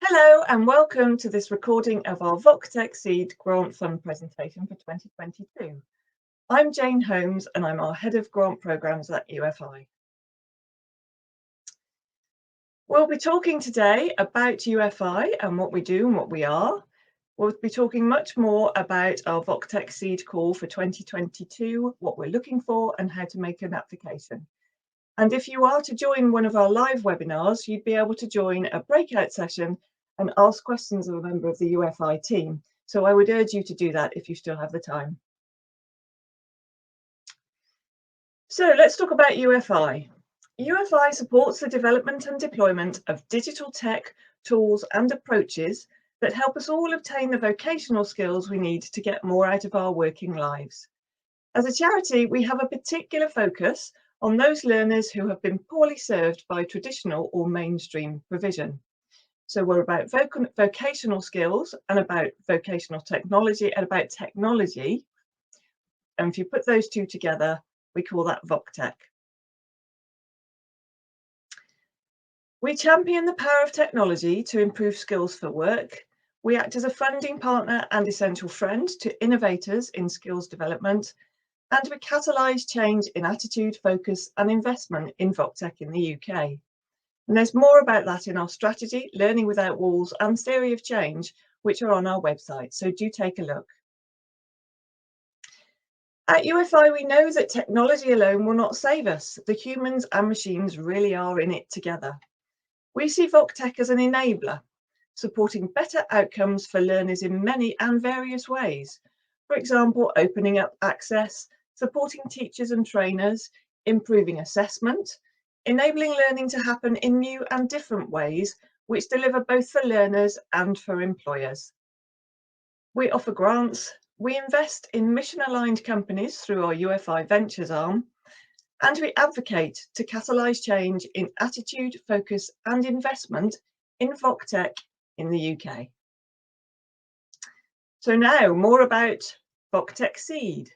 Hello and welcome to this recording of our VocTech Seed Grant Fund presentation for 2022. I'm Jane Holmes and I'm our Head of Grant Programmes at UFI. We'll be talking today about UFI and what we do and what we are. We'll be talking much more about our VocTech Seed call for 2022, what we're looking for and how to make an application. And if you are to join one of our live webinars, you'd be able to join a breakout session and ask questions of a member of the UFI team. So I would urge you to do that if you still have the time. So let's talk about UFI. UFI supports the development and deployment of digital tech, tools and approaches that help us all obtain the vocational skills we need to get more out of our working lives. As a charity, we have a particular focus on those learners who have been poorly served by traditional or mainstream provision. So we're about vocational skills and about vocational technology and about technology. And if you put those two together, we call that VocTech. We champion the power of technology to improve skills for work. We act as a funding partner and essential friend to innovators in skills development. And we catalyse change in attitude, focus and investment in VocTech in the UK. And there's more about that in our strategy, Learning Without Walls and Theory of Change, which are on our website, so do take a look. At UFI, we know that technology alone will not save us. The humans and machines really are in it together. We see VocTech as an enabler, supporting better outcomes for learners in many and various ways. For example, opening up access, supporting teachers and trainers, improving assessment, enabling learning to happen in new and different ways, which deliver both for learners and for employers. We offer grants, we invest in mission-aligned companies through our UFI Ventures arm, and we advocate to catalyse change in attitude, focus and investment in VocTech in the UK. So now, more about VocTech Seed.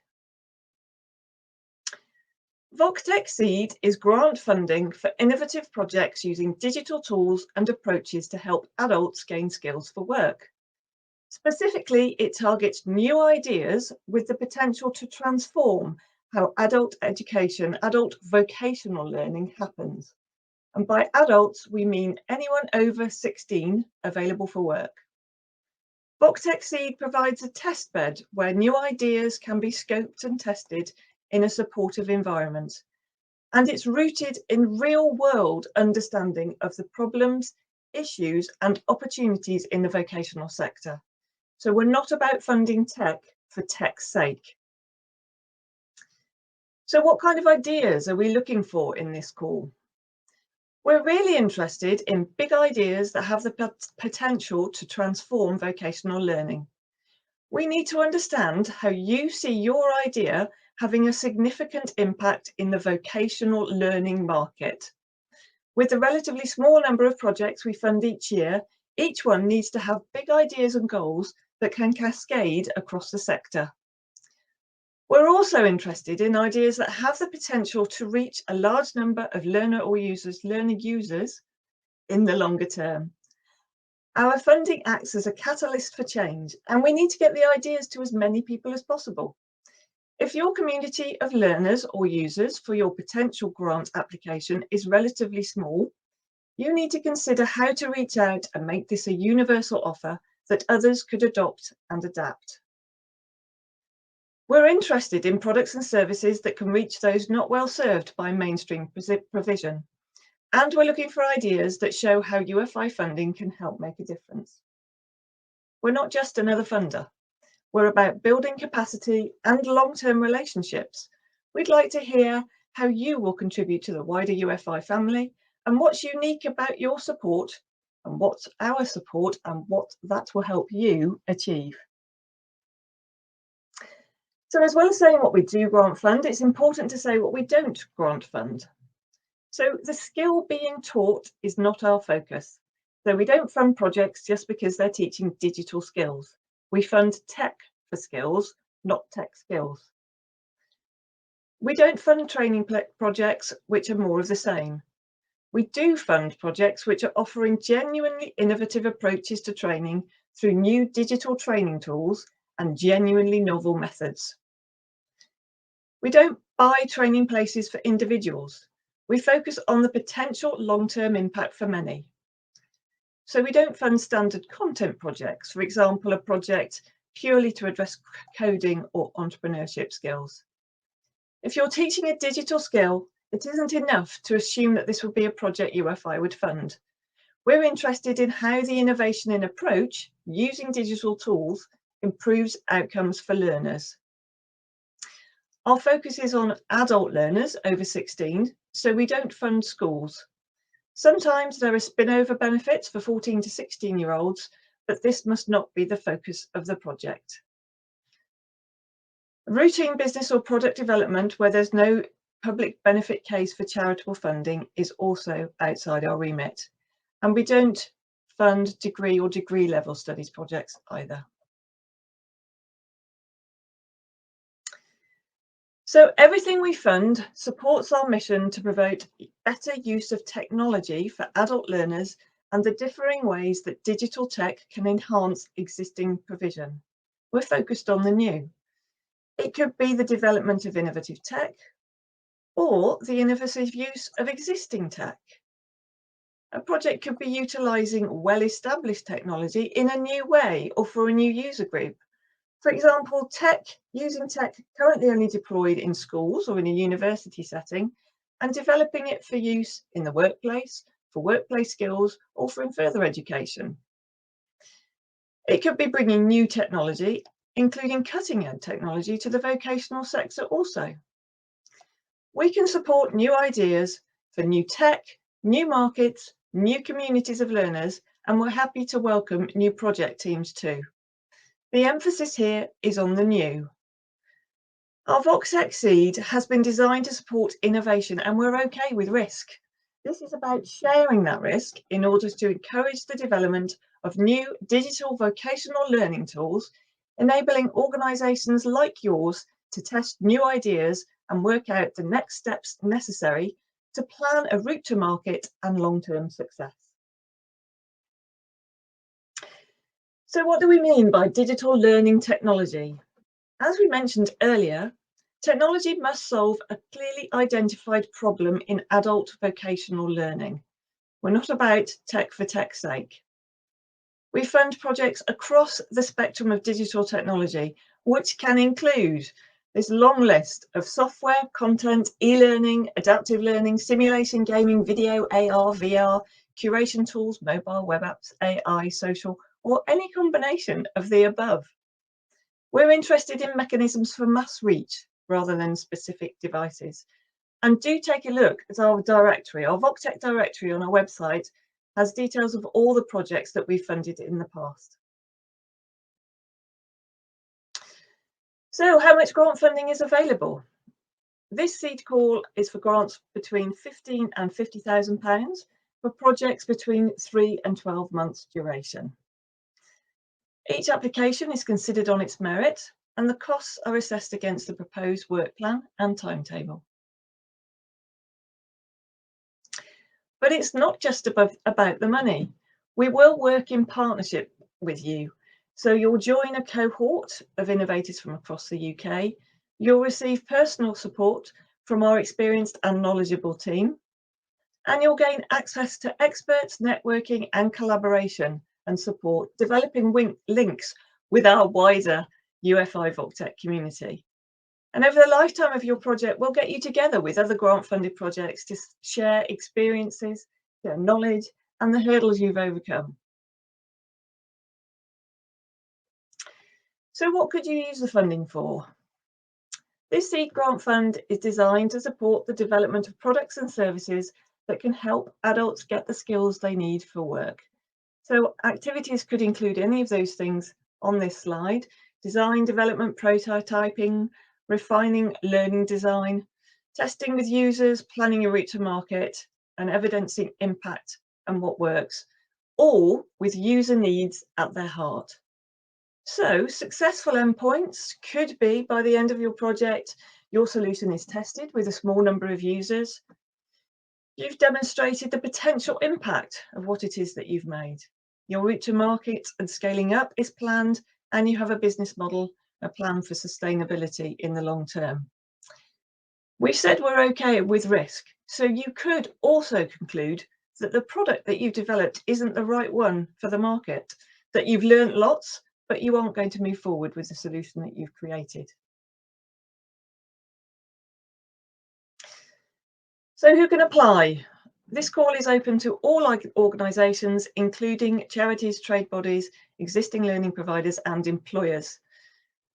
VocTech Seed is grant funding for innovative projects using digital tools and approaches to help adults gain skills for work. Specifically, it targets new ideas with the potential to transform how adult education, adult vocational learning happens. And by adults, we mean anyone over 16 available for work. VocTech Seed provides a test bed where new ideas can be scoped and tested in a supportive environment. And it's rooted in real-world understanding of the problems, issues and opportunities in the vocational sector. So we're not about funding tech for tech's sake. So what kind of ideas are we looking for in this call? We're really interested in big ideas that have the potential to transform vocational learning. We need to understand how you see your idea having a significant impact in the vocational learning market. With the relatively small number of projects we fund each year, each one needs to have big ideas and goals that can cascade across the sector. We're also interested in ideas that have the potential to reach a large number of learner users in the longer term. Our funding acts as a catalyst for change, and we need to get the ideas to as many people as possible. If your community of learners or users for your potential grant application is relatively small, you need to consider how to reach out and make this a universal offer that others could adopt and adapt. We're interested in products and services that can reach those not well served by mainstream provision. And we're looking for ideas that show how UFI funding can help make a difference. We're not just another funder. We're about building capacity and long-term relationships. We'd like to hear how you will contribute to the wider UFI family and what's unique about your support and what's our support and what that will help you achieve. So as well as saying what we do grant fund, it's important to say what we don't grant fund. So the skill being taught is not our focus. So we don't fund projects just because they're teaching digital skills. We fund tech for skills, not tech skills. We don't fund training projects which are more of the same. We do fund projects which are offering genuinely innovative approaches to training through new digital training tools and genuinely novel methods. We don't buy training places for individuals. We focus on the potential long-term impact for many. So we don't fund standard content projects, for example, a project purely to address coding or entrepreneurship skills. If you're teaching a digital skill, it isn't enough to assume that this would be a project UFI would fund. We're interested in how the innovation in approach using digital tools improves outcomes for learners. Our focus is on adult learners over 16, so we don't fund schools. Sometimes there are spin-over benefits for 14 to 16-year-olds, but this must not be the focus of the project. Routine business or product development where there's no public benefit case for charitable funding is also outside our remit. And we don't fund degree or degree level studies projects either. So everything we fund supports our mission to promote better use of technology for adult learners and the differing ways that digital tech can enhance existing provision. We're focused on the new. It could be the development of innovative tech or the innovative use of existing tech. A project could be utilising well-established technology in a new way or for a new user group. For example, using tech currently only deployed in schools or in a university setting and developing it for use in the workplace, for workplace skills or for further education. It could be bringing new technology, including cutting-edge technology, to the vocational sector also. We can support new ideas for new tech, new markets, new communities of learners, and we're happy to welcome new project teams too. The emphasis here is on the new. Our VocTech Seed has been designed to support innovation, and we're okay with risk. This is about sharing that risk in order to encourage the development of new digital vocational learning tools, enabling organisations like yours to test new ideas and work out the next steps necessary to plan a route to market and long-term success. So what do we mean by digital learning technology? As we mentioned earlier, technology must solve a clearly identified problem in adult vocational learning. We're not about tech for tech's sake. We fund projects across the spectrum of digital technology, which can include this long list of software, content, e-learning, adaptive learning, simulation, gaming, video, AR, VR, curation tools, mobile, web apps, AI, social, or any combination of the above. We're interested in mechanisms for mass reach rather than specific devices. And do take a look at our directory. Our VocTech directory on our website has details of all the projects that we've funded in the past. So how much grant funding is available? This seed call is for grants between £15,000 and £50,000 for projects between 3 and 12 months duration. Each application is considered on its merit and the costs are assessed against the proposed work plan and timetable. But it's not just about the money. We will work in partnership with you. So you'll join a cohort of innovators from across the UK. You'll receive personal support from our experienced and knowledgeable team. And you'll gain access to experts, networking and collaboration and support, developing links with our wider Ufi VocTech community. And over the lifetime of your project, we'll get you together with other grant-funded projects to share experiences, share knowledge, and the hurdles you've overcome. So what could you use the funding for? This Seed Grant Fund is designed to support the development of products and services that can help adults get the skills they need for work. So activities could include any of those things on this slide: design, development, prototyping, refining learning design, testing with users, planning a route to market, and evidencing impact and what works, all with user needs at their heart. So successful endpoints could be by the end of your project, your solution is tested with a small number of users. You've demonstrated the potential impact of what it is that you've made. Your route to market and scaling up is planned, and you have a business model, a plan for sustainability in the long term. We've said we're okay with risk, so you could also conclude that the product that you've developed isn't the right one for the market, that you've learned lots, but you aren't going to move forward with the solution that you've created. So who can apply? This call is open to all organisations, including charities, trade bodies, existing learning providers and employers.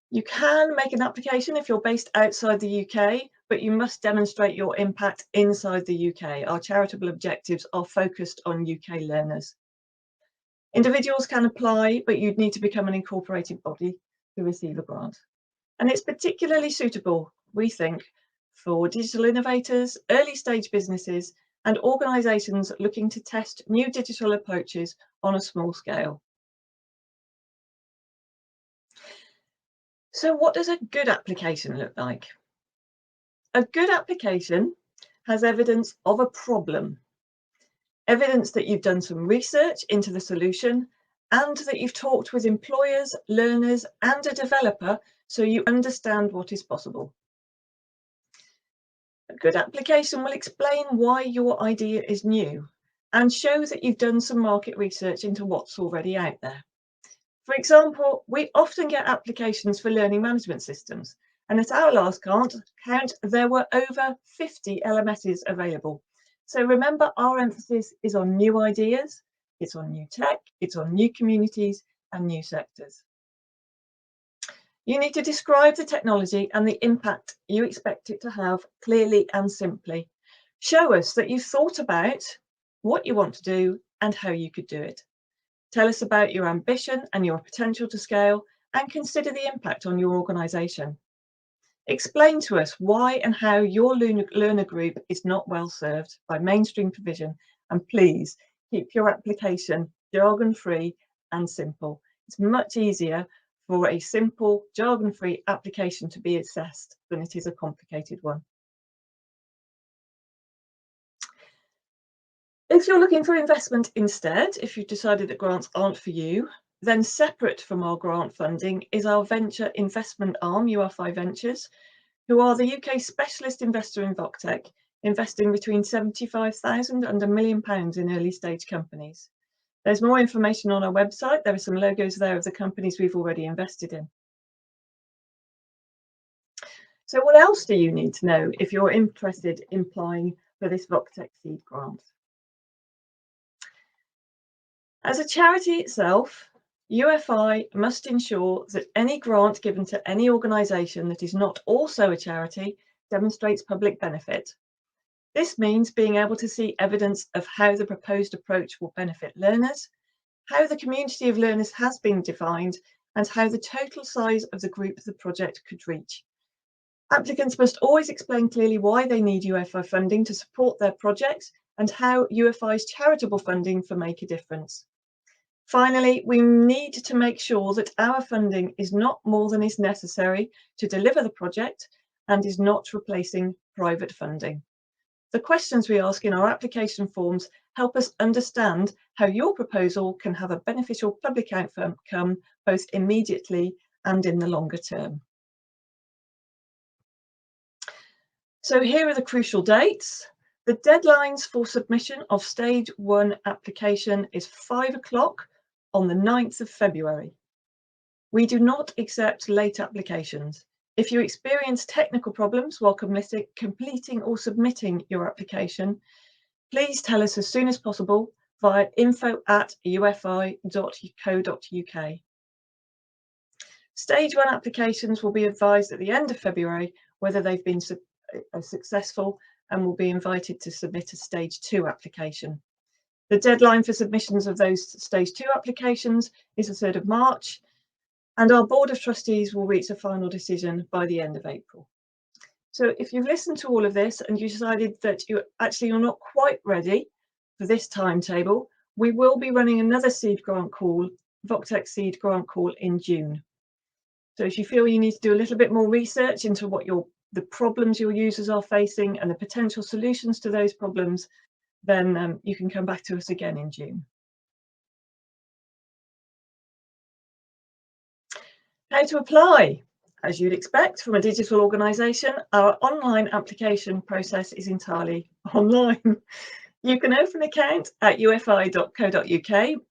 You can make an application if you're based outside the UK, but you must demonstrate your impact inside the UK. Our charitable objectives are focused on UK learners. Individuals can apply, but you'd need to become an incorporated body to receive a grant. And it's particularly suitable, we think, for digital innovators, early stage businesses, and organisations looking to test new digital approaches on a small scale. So what does a good application look like? A good application has evidence of a problem, evidence that you've done some research into the solution, and that you've talked with employers, learners, and a developer so you understand what is possible. A good application will explain why your idea is new and show that you've done some market research into what's already out there. For example, we often get applications for learning management systems, and at our last count, there were over 50 LMSs available. So remember, our emphasis is on new ideas, it's on new tech, it's on new communities and new sectors. You need to describe the technology and the impact you expect it to have clearly and simply. Show us that you've thought about what you want to do and how you could do it. Tell us about your ambition and your potential to scale, and consider the impact on your organisation. Explain to us why and how your learner group is not well served by mainstream provision, and please keep your application jargon-free and simple. It's much easier for a simple, jargon-free application to be assessed than it is a complicated one. If you're looking for investment instead, if you've decided that grants aren't for you, then separate from our grant funding is our venture investment arm, Ufi Ventures, who are the UK's specialist investor in VocTech, investing between £75,000 and £1 million in early stage companies. There's more information on our website. There are some logos there of the companies we've already invested in. So what else do you need to know if you're interested in applying for this VocTech Seed grant? As a charity itself, UFI must ensure that any grant given to any organisation that is not also a charity demonstrates public benefit. This means being able to see evidence of how the proposed approach will benefit learners, how the community of learners has been defined, and how the total size of the group the project could reach. Applicants must always explain clearly why they need UFI funding to support their projects and how UFI's charitable funding for make a difference. Finally, we need to make sure that our funding is not more than is necessary to deliver the project and is not replacing private funding. The questions we ask in our application forms help us understand how your proposal can have a beneficial public outcome both immediately and in the longer term. So here are the crucial dates. The deadlines for submission of stage 1 application is 5 o'clock on the 9th of February. We do not accept late applications. If you experience technical problems while completing or submitting your application, please tell us as soon as possible via info@ufi.co.uk. Stage 1 applications will be advised at the end of February whether they've been successful and will be invited to submit a stage 2 application. The deadline for submissions of those stage 2 applications is the 3rd of March, and our Board of Trustees will reach a final decision by the end of April. So if you've listened to all of this and you decided that you're not quite ready for this timetable, we will be running another seed grant call, VocTech Seed Grant Call, in June. So if you feel you need to do a little bit more research into what the problems your users are facing and the potential solutions to those problems, then you can come back to us again in June. How to apply? As you'd expect from a digital organisation, our online application process is entirely online. You can open an account at ufi.co.uk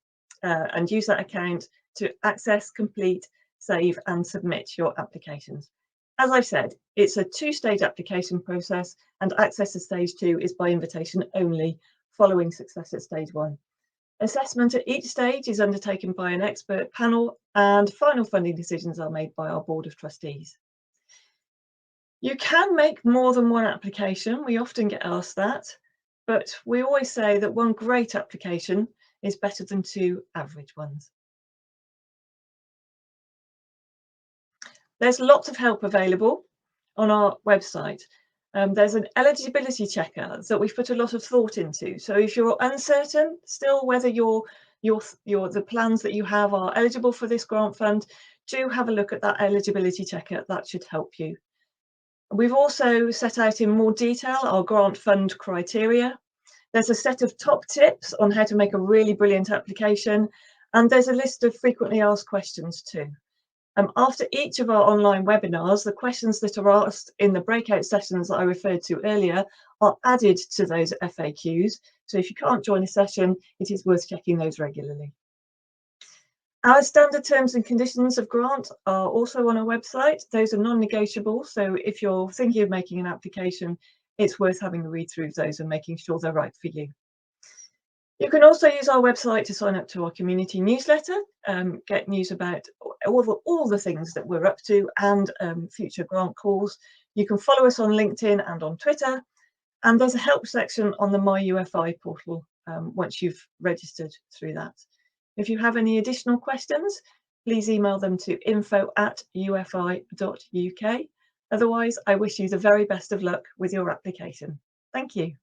and use that account to access, complete, save and submit your applications. As I've said, it's a two-stage application process, and access to stage 2 is by invitation only, following success at stage 1. Assessment at each stage is undertaken by an expert panel, and final funding decisions are made by our Board of Trustees. You can make more than one application. We often get asked that, but we always say that one great application is better than two average ones. There's lots of help available on our website. There's an eligibility checker that we've put a lot of thought into. So if you're uncertain still whether the plans that you have are eligible for this grant fund, do have a look at that eligibility checker. That should help you. We've also set out in more detail our grant fund criteria. There's a set of top tips on how to make a really brilliant application, and there's a list of frequently asked questions too. After each of our online webinars, the questions that are asked in the breakout sessions that I referred to earlier are added to those FAQs. So if you can't join a session, it is worth checking those regularly. Our standard terms and conditions of grant are also on our website. Those are non-negotiable. So if you're thinking of making an application, it's worth having a read through those and making sure they're right for you. You can also use our website to sign up to our community newsletter, get news about all the things that we're up to and future grant calls. You can follow us on LinkedIn and on Twitter, and there's a help section on the My UFI portal once you've registered through that. If you have any additional questions, please email them to info@ufi.uk. Otherwise, I wish you the very best of luck with your application. Thank you.